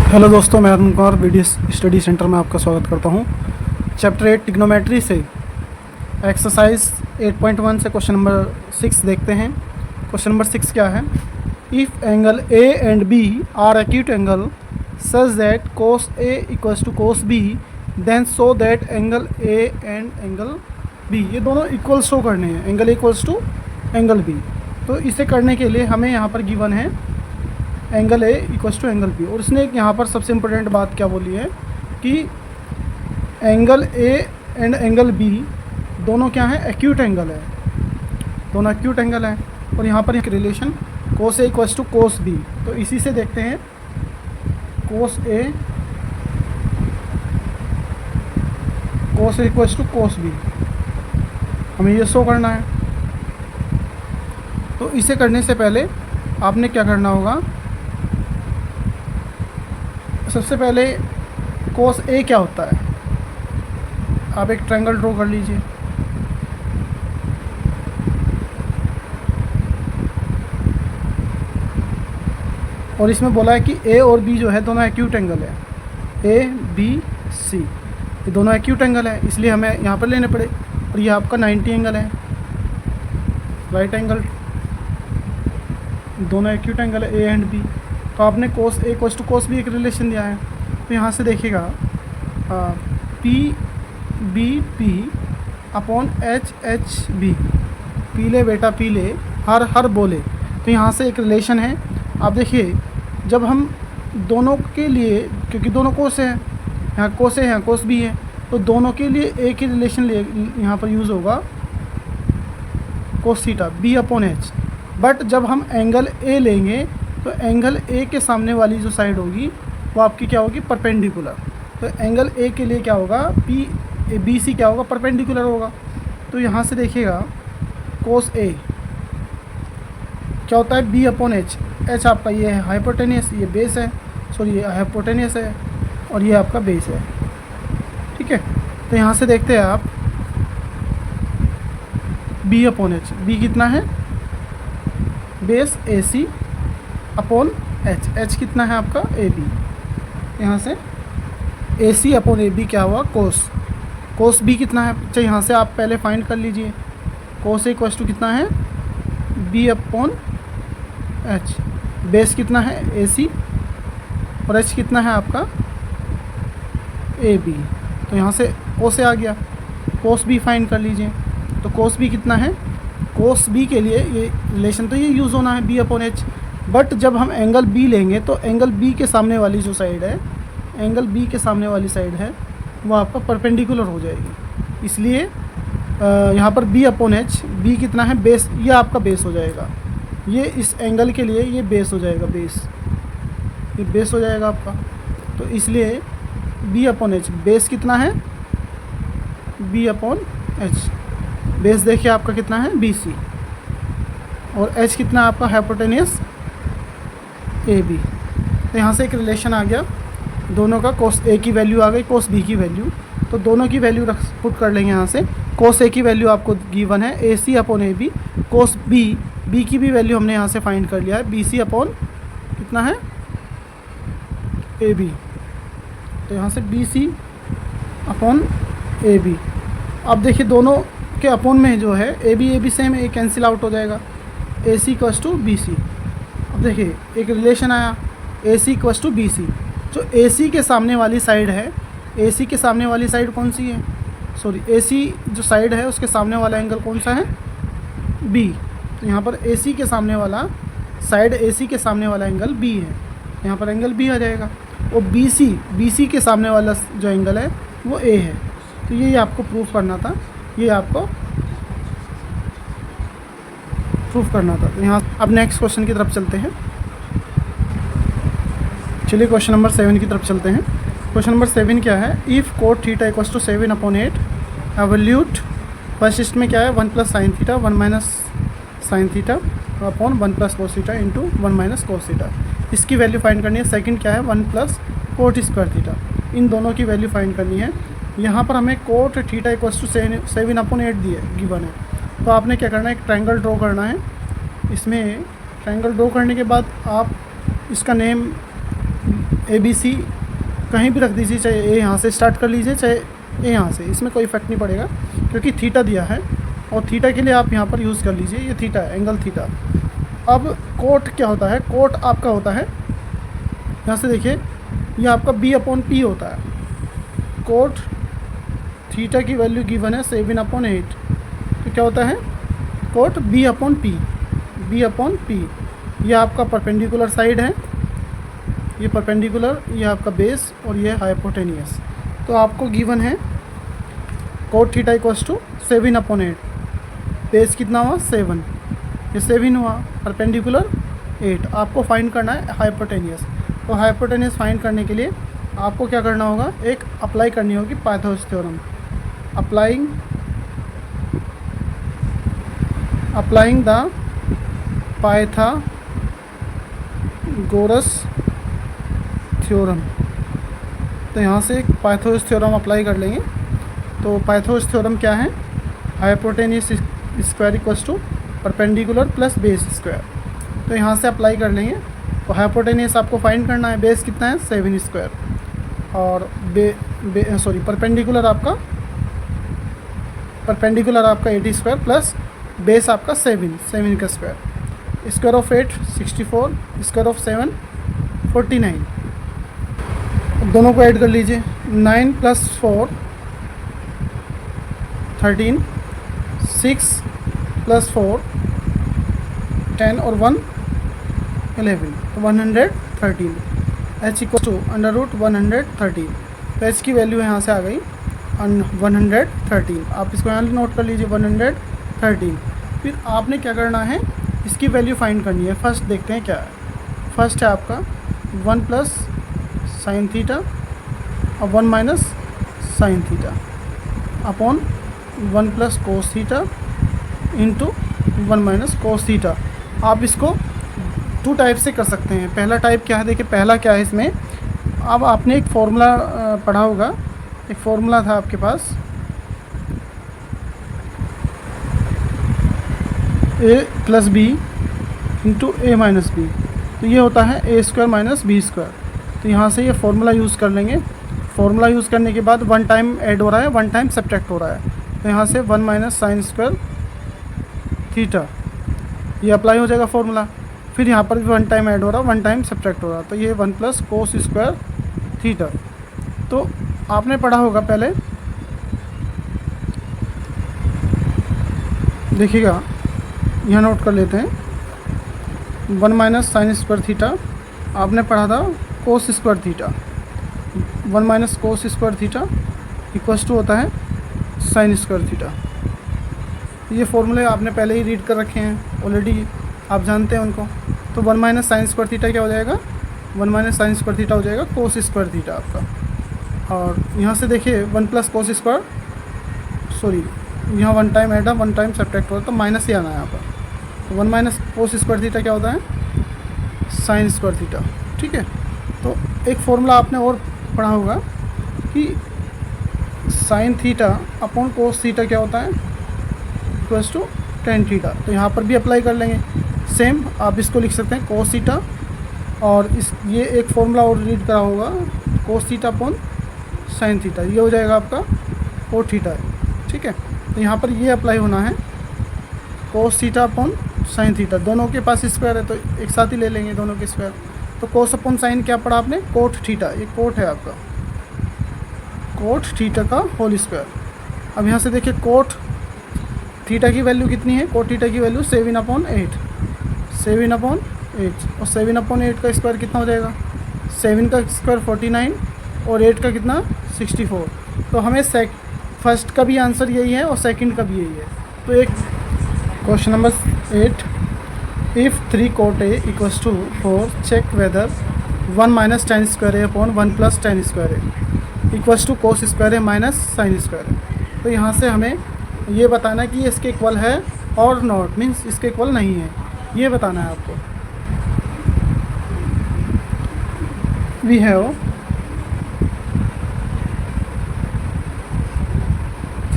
Hello दोस्तों, मैं Arun Kumar video study centre में आपका स्वागत करता हूं। चैप्टर 8 ट्रिग्नोमेट्री से एक्सरसाइज 8.1 से क्वेश्चन नंबर 6 देखते हैं। क्वेश्चन नंबर 6 क्या है? If angle A and B are acute angle such that cos A equals to cos B then so that angle A and angle B, ये दोनों equal show करने हैं, angle equals to angle B. तो इसे करने के लिए हमें यहाँ पर गिवन है angle A equals to angle B, और इसने एक यहाँ पर सबसे इम्पोर्टेंट बात क्या बोली है कि angle A and angle B दोनों क्या है? एक्यूट एंगल है, दोनों एक्यूट एंगल है। और यहाँ पर एक relation cos A equals to cos B, तो इसी से देखते हैं cos A equals to cos B, हमें ये शो करना है। तो इसे करने से पहले आपने क्या करना होगा? सबसे पहले कोस ए क्या होता है, आप एक ट्रायंगल ड्रॉ कर लीजिए। और इसमें बोला है कि ए और बी जो है दोनों एक्यूट एंगल है, ए बी सी ये दोनों एक्यूट एंगल है, इसलिए हमें यहाँ पर लेने पड़े। और ये आपका 90 एंगल है, राइट एंगल, दोनों एक्यूट एंगल है ए एंड बी। तो आपने cos A equals to cos B एक रिलेशन दिया है, तो यहाँ से देखिएगा P B P upon H H B, पीले बेटा पीले हर बोले। तो यहाँ से एक रिलेशन है। आप देखिए, जब हम दोनों के लिए, क्योंकि दोनों कोस हैं, यहाँ कोस है यहाँ कोस बी है, तो दोनों के लिए एक ही रिलेशन ले यहाँ पर यूज़ होगा cos theta B upon H. But जब हम एंगल ए लेंगे तो एंगल ए के सामने वाली जो साइड होगी वो आपकी क्या होगी? परपेंडिकुलर। तो एंगल ए के लिए क्या होगा? पी बी सी क्या होगा? परपेंडिकुलर होगा। तो यहाँ से देखिएगा कोस ए क्या होता है? B upon H. एच आपका ये है हाइपोटेनियस, ये बेस है, सॉरी ये हाइपोटेनियस है, और ये आपका बेस है, ठीक है। तो यहाँ से देखते हैं आप बी अपॉन एच, बी कितना है? Base A C upon H, H कितना है आपका? A B. यहाँ से ए सी अपॉन ए बी क्या हुआ? कोस बी कितना है? अच्छा, यहाँ से आप पहले फाइंड कर लीजिए कोस ए इक्वल्स टू कितना है? B upon H. बेस कितना है? ए सी, और एच कितना है आपका? A B. तो यहाँ से कोस ए आ गया, कोस बी फाइंड कर लीजिए। तो कोस बी कितना है? कोस बी के लिए ये रिलेशन तो ये यूज़ होना है बी अपॉन एच। बट जब हम एंगल बी लेंगे तो एंगल बी के सामने वाली जो साइड है, एंगल बी के सामने वाली साइड है, वो आपका परपेंडिकुलर हो जाएगी। इसलिए यहाँ पर बी अपॉन एच, बी कितना है? बेस, ये आपका बेस हो जाएगा, ये इस एंगल के लिए ये बेस हो जाएगा, ये बेस हो जाएगा आपका। तो इसलिए बी अपॉन एच, बेस कितना है? B upon H. बेस देखिए आपका कितना है? बी सी, और एच कितना आपका? Hypotenuse A B. तो यहाँ से एक रिलेशन आ गया, दोनों का कोस ए की वैल्यू आ गई, कोस बी की वैल्यू। तो दोनों की वैल्यू पुट कर लेंगे यहाँ से। कोस ए की वैल्यू आपको गिवन है A C upon A B, cos B की भी वैल्यू हमने यहाँ से फाइंड कर लिया है, बी सी अपॉन कितना है? A B. तो यहाँ से B C upon A B. अब देखिए दोनों के अपॉन में जो है ए बी सेम है, कैंसिल आउट हो जाएगा, A C equals to B C. अब देखिए एक रिलेशन आया A C equals to B C. जो ए सी के सामने वाली साइड है, ए सी के सामने वाली साइड कौन सी है? सॉरी, ए सी जो साइड है उसके सामने वाला एंगल कौन सा है? बी। तो यहाँ पर ए सी के सामने वाला साइड, ए सी के सामने वाला एंगल बी है, यहाँ पर एंगल बी आ जाएगा। और बी सी के सामने वाला जो एंगल है वो ए है। तो ये आपको प्रूफ करना था, ये आपको प्रूफ करना था। तो यहाँ अब नेक्स्ट क्वेश्चन की तरफ चलते हैं। चलिए क्वेश्चन नंबर 7 की तरफ चलते हैं। क्वेश्चन नंबर 7 क्या है? If cot theta equals to 7 upon 8 evaluate, first इसमें क्या है? 1 plus sine theta 1 minus sine theta upon 1 plus cos theta into 1 minus cos theta. इसकी वैल्यू फाइंड करनी है। सेकंड क्या है? 1 प्लस कोट स्क्वायर थीटा। इन दोनों की वैल्यू फाइंड करनी है। यहाँ पर हमें cot theta equals to 7 upon 8 given है। तो आपने क्या करना है? एक ट्रायंगल ड्रॉ करना है। इसमें ट्रायंगल ड्रॉ करने के बाद आप इसका नेम ए बी सी कहीं भी रख दीजिए, चाहे ए यहाँ से स्टार्ट कर लीजिए, चाहे ए यहाँ से, इसमें कोई इफेक्ट नहीं पड़ेगा क्योंकि थीटा दिया है और थीटा के लिए आप यहाँ पर यूज़ कर लीजिए, ये थीटा है, एंगल थीटा। अब कोट क्या होता है, कोट आपका होता है, यहाँ से देखिए, ये आपका बी अपॉन पी होता है। कोट थीटा की वैल्यू गिवन है 7/8, तो क्या होता है, cot B upon P, B upon P. ये आपका परपेंडिकुलर साइड है, ये परपेंडिकुलर, ये आपका बेस और ये हाइपोटेनियस। तो आपको गिवन है cot theta equals to 7/8, base कितना हुआ 7, ये 7 हुआ, परपेंडिकुलर 8। आपको फाइंड करना है हाइपोटेनियस। तो हाइपोटेनियस फाइंड करने के लिए आपको क्या करना होगा, एक अप्लाई करनी होगी Pythagoras theorem. Applying the Pythagoras theorem. तो यहाँ से एक पाइथागोरस थ्योरम अप्लाई कर लेंगे। तो पाइथागोरस थ्योरम क्या है, hypotenuse square equals to perpendicular plus base square. तो यहाँ से अप्लाई कर लेंगे। तो हाइपोटेनियस आपको फाइंड करना है, बेस कितना है 7 स्क्वायर और परपेंडिकुलर आपका 8 स्क्वायर प्लस बेस आपका 7 का square. Square of 8 64, square of 7 49। दोनों को ऐड कर लीजिए, 9 + 4 13, 6 + 4 10 और 1 11, तो 113। h equal to √113। तो h की वैल्यू यहाँ से आ गई 113। आप इसको यहाँ नोट कर लीजिए 113। फिर आपने क्या करना है, इसकी वैल्यू फाइंड करनी है। फर्स्ट देखते हैं क्या है। फर्स्ट है आपका 1 + sin थीटा और 1 - sin theta upon 1 + cos theta into 1 - cos theta. आप इसको 2 टाइप से कर सकते हैं। पहला टाइप क्या है, देखिए पहला क्या है इसमें, अब आपने एक फॉर्मूला पढ़ा होगा, एक फॉर्मूला था आपके पास a + b into a - b। तो ये होता है a² - b²। तो यहाँ से ये फार्मूला यूज़ कर लेंगे। फार्मूला यूज़ करने के बाद 1 टाइम ऐड हो रहा है, 1 टाइम सब्ट्रैक्ट हो रहा है। तो यहाँ से 1 - sin² थीटा, ये अप्लाई हो जाएगा फार्मूला। फिर यहाँ पर भी 1 टाइम ऐड हो रहा है, 1 टाइम सब्ट्रैक्ट हो रहा है। तो ये 1 + cos² थीटा। तो आपने पढ़ा होगा पहले, देखिएगा यहाँ नोट कर लेते हैं। 1 - sin² थीटा आपने पढ़ा था cos² theta. 1 - cos² theta equals to होता है sin² थीटा। ये फॉर्मूले आपने पहले ही रीड कर रखे हैं ऑलरेडी, आप जानते हैं उनको। तो 1 - sin² थीटा क्या हो जाएगा, 1 - sin² थीटा हो जाएगा cos² थीटा आपका। और यहाँ से देखिए 1 + cos², सॉरी यहाँ 1 टाइम ऐड है, 1 टाइम सब्ट्रैक्ट हो, तो माइनस ही आना है यहाँ पर। तो 1 - cos² थीटा क्या होता है, sin² थीटा। ठीक है। तो एक फॉर्मूला आपने और पढ़ा होगा कि sin theta upon cos theta क्या होता है, इक्वल्स टू tan थीटा। तो यहाँ पर भी अप्लाई कर लेंगे सेम। आप इसको लिख सकते हैं cos थीटा, और इस ये एक फॉर्मूला और रीड करा होगा cos theta upon sin theta, ये हो जाएगा आपका cot थीटा। ठीक है। तो यहाँ पर ये अप्लाई होना है cos theta upon sin theta. दोनों के पास स्क्वायर है तो एक साथ ही ले लेंगे दोनों के स्क्वायर। तो cos अपॉन sin क्या पढ़ा आपने, cot थीटा। ये cot है आपका, cot थीटा का होल स्क्वायर। अब यहाँ से देखिए cot थीटा की वैल्यू कितनी है, cot थीटा की वैल्यू 7/8, 7/8। और 7/8 का स्क्वायर कितना हो जाएगा, 7 का स्क्वायर 49 और 8 का कितना 64। तो हमें फर्स्ट का भी आंसर यही है और सेकंड का भी यही है। तो एक question number 8, if 3 cot A equals to 4 check whether 1 - tan² A upon 1 + tan² A equals to cos² A minus sin² A। तो यहाँ से हमें ये बताना है कि ये इसके इक्वल है और नॉट, मीन्स इसके इक्वल नहीं है, ये बताना है आपको। We have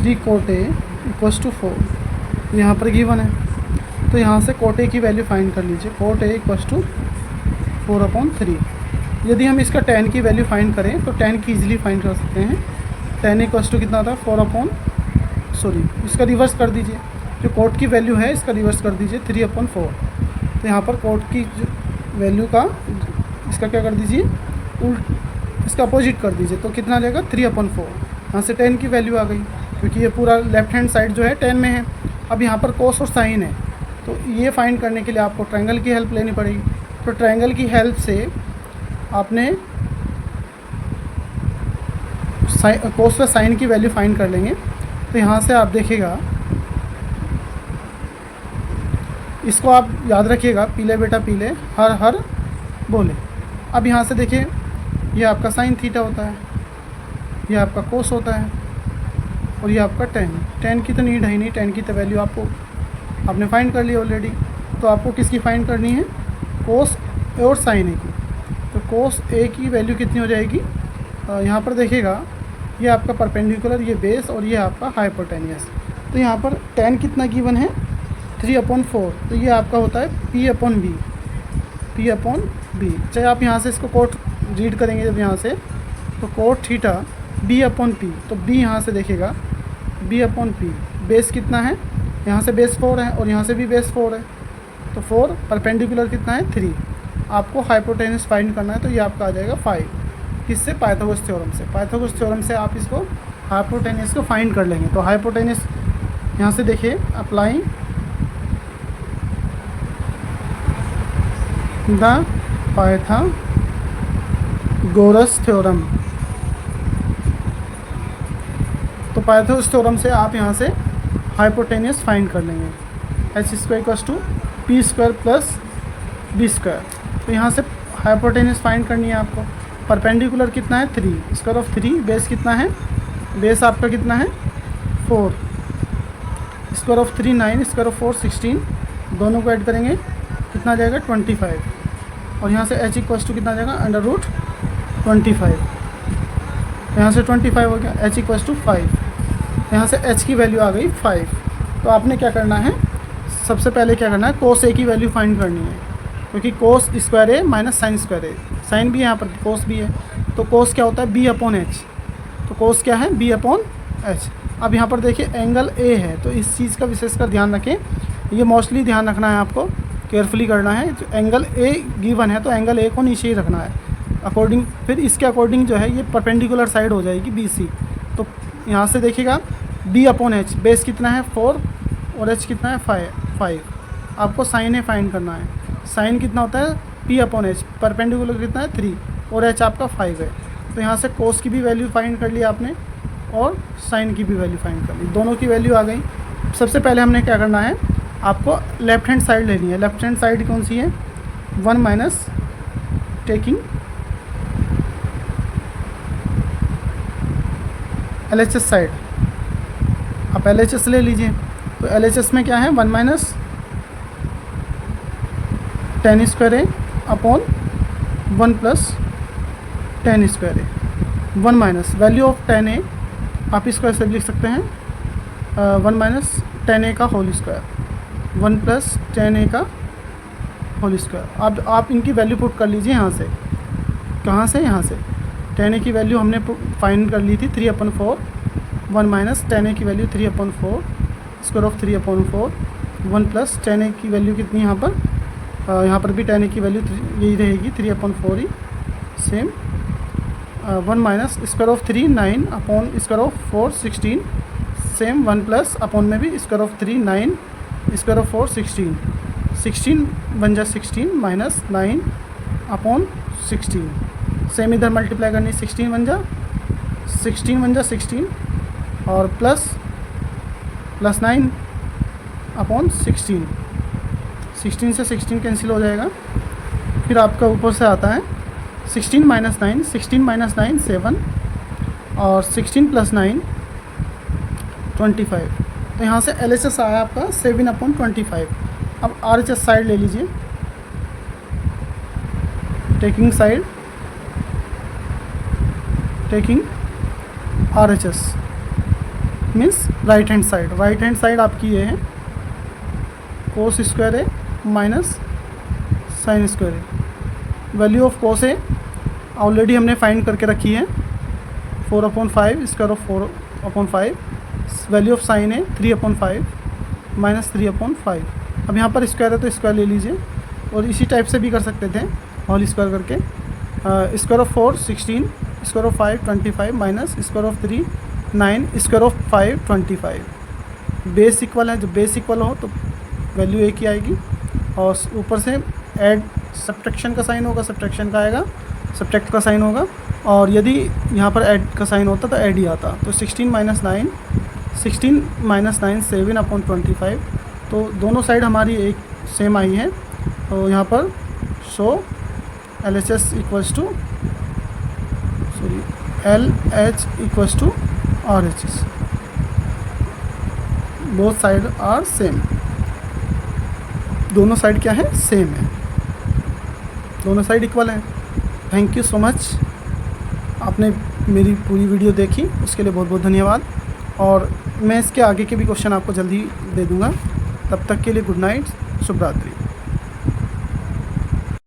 3 cot A equals to 4, यहाँ पर गिवन है। तो यहाँ से cot A की वैल्यू फाइंड कर लीजिए। cot A equals to 4/3। यदि हम इसका tan की वैल्यू फाइंड करें तो tan की इजीली फाइंड कर सकते हैं। tan इक्वल्स टू कितना आता है 4 इसका रिवर्स कर दीजिए, जो कोट की वैल्यू है इसका रिवर्स कर दीजिए 3/4। तो यहाँ पर कोट की वैल्यू का इसका क्या कर दीजिए, इसका अपोजिट कर दीजिए, तो कितना आ जाएगा 3/4। यहाँ से tan की वैल्यू आ गई, क्योंकि ये पूरा लेफ्ट हैंड साइड जो है tan में है। अब यहाँ पर cos और sin है, तो ये फाइंड करने के लिए आपको ट्रायंगल की हेल्प लेनी पड़ेगी। तो ट्रायंगल की हेल्प से आपने cos व sin की वैल्यू फाइंड कर लेंगे। तो यहाँ से आप देखिएगा, इसको आप याद रखिएगा, पीले बेटा पीले हर हर बोले। अब यहाँ से देखिए, ये आपका sin थीटा होता है, ये आपका cos होता है, और ये आपका tan की तो नीड है ही नहीं, tan की तो वैल्यू आपने फाइंड कर ली ऑलरेडी। तो आपको किसकी फाइंड करनी है, cos और sin a की। तो cos a की वैल्यू कितनी हो जाएगी, यहाँ पर देखिएगा, ये आपका परपेंडिकुलर, ये बेस, और ये आपका हाइपोटेनियस। तो यहाँ पर tan कितना गिवन है 3/4, तो ये आपका होता है P/B। चाहे आप यहाँ से इसको कोट रीड करेंगे जब यहाँ से, तो कोट थीटा B/P, तो B यहाँ से देखिएगा B/P। बेस कितना है, यहाँ से बेस 4 है और यहाँ से भी बेस 4 है, तो 4 परपेंडिकुलर कितना है 3। आपको हाइपोटेनस फाइंड करना है, तो ये आपका आ जाएगा 5। किससे, पाइथागोरस थ्योरम से। पाइथागोरस थ्योरम से आप इसको हाइपोटेनस को फाइंड कर लेंगे। तो हाइपोटेनस यहाँ से देखिए, अप्लाइंग द पाइथागोरस थ्योरम। तो पाइथागोरस थ्योरम से आप यहाँ से हाइपोटेनस फाइंड कर लेंगे, h² = p² + b²। तो यहाँ से हाइपोटेनस फाइंड करनी है आपको। परपेंडिकुलर कितना है 3, √3। बेस कितना है, बेस आपका कितना है 4, √3 9, √4 16। दोनों को ऐड करेंगे कितना आ जाएगा 25, और यहाँ से h = कितना आ जाएगा √25। यहाँ से 25 हो गया, h = 5। यहाँ से h की वैल्यू आ गई 5। तो आपने क्या करना है, सबसे पहले क्या करना है, cos a की वैल्यू फाइंड करनी है, क्योंकि cos² a - sin² a, sign भी है यहाँ पर, cos भी है। तो cos क्या होता है B/H, तो cos क्या है B/H। अब यहाँ पर देखिए एंगल A है, तो इस चीज़ का विशेषकर ध्यान रखें, ये मोस्टली ध्यान रखना है आपको, केयरफुली करना है। जो एंगल A गिवन है, तो एंगल A को नीचे ही रखना है अकॉर्डिंग, फिर इसके अकॉर्डिंग जो है ये परपेंडिकुलर साइड हो जाएगी BC। तो यहाँ से देखिएगा B/H, बेस कितना है 4 और h कितना है 5। आपको sin a फाइंड करना है। sin कितना होता है P/H, परपेंडिकुलर कितना है 3 और h आपका 5 है। तो यहाँ से cos की भी वैल्यू फाइंड कर ली आपने और sin की भी वैल्यू फाइंड कर ली, दोनों की वैल्यू आ गई। सबसे पहले हमने क्या करना है, आपको लेफ्ट हैंड साइड लेनी है। लेफ्ट हैंड साइड कौन सी है 1 माइनस टेकिंग LHS साइड। आप LHS ले लीजिए, तो LHS में क्या है 1 minus tan² a upon 1 plus tan² a। 1 minus value of tan a, आप इसको ऐसे लिख सकते हैं 1 माइनस tan a का whole square, 1 plus tan a का होल स्क्वायर। अब आप इनकी वैल्यू पुट कर लीजिए यहाँ से, कहाँ से, यहाँ से। tan a की वैल्यू हमने फाइंड कर ली थी 3/4, 1 माइनस tan a की वैल्यू 3/4, √3/4, 1 प्लस tan a की वैल्यू कितनी यहाँ पर भी tan a की वैल्यू यही रहेगी 3/4 ही same. 1 minus √3 9 upon √4 16 same, 1 plus upon में भी √3 9 √4 16, 16 बन जा 16 माइनस 9 अपॉन 16 सेम, इधर मल्टीप्लाई करनी 16 बन जा 16 और प्लस 9 अपॉन 16 से 16 कैंसिल हो जाएगा। फिर आपका ऊपर से आता है 16 माइनस 9 7 और 16 प्लस 9 25। तो यहाँ से LHS आया आपका 7/25। अब RHS साइड ले लीजिए, taking RHS means right hand side आपकी ये है cos² a minus sin² a। Value of cos a already हमने फाइंड करके रखी है 4/5 square of 4/5, value of sine है 3/5 माइनस 3/5। अब यहाँ पर स्क्वायर है तो स्क्वायर ले लीजिए, और इसी टाइप से भी कर सकते थे होल स्क्वायर करके। Square of 4 16, square of 5 25 minus square of 3 9, square of 5 25। Base equal है, जब बेस इक्वल हो तो वैल्यू एक ही आएगी, और ऊपर से ऐड सब्ट्रैक्शन का साइन होगा, सब्ट्रैक्शन का आएगा, सब्ट्रैक्ट का साइन होगा, और यदि यहाँ पर ऐड का साइन होता तो ऐड ही आता। तो 16 माइनस 9 7/25, तो दोनों साइड हमारी एक सेम आई है। तो यहाँ पर so LHS equals to LH equals to RHS, both side are same. दोनों साइड क्या है, सेम है, दोनों साइड इक्वल है। थैंक यू सो मच, आपने मेरी पूरी वीडियो देखी, उसके लिए बहुत बहुत धन्यवाद। और मैं इसके आगे के भी क्वेश्चन आपको जल्दी दे दूँगा। तब तक के लिए गुड नाइट, शुभ रात्रि।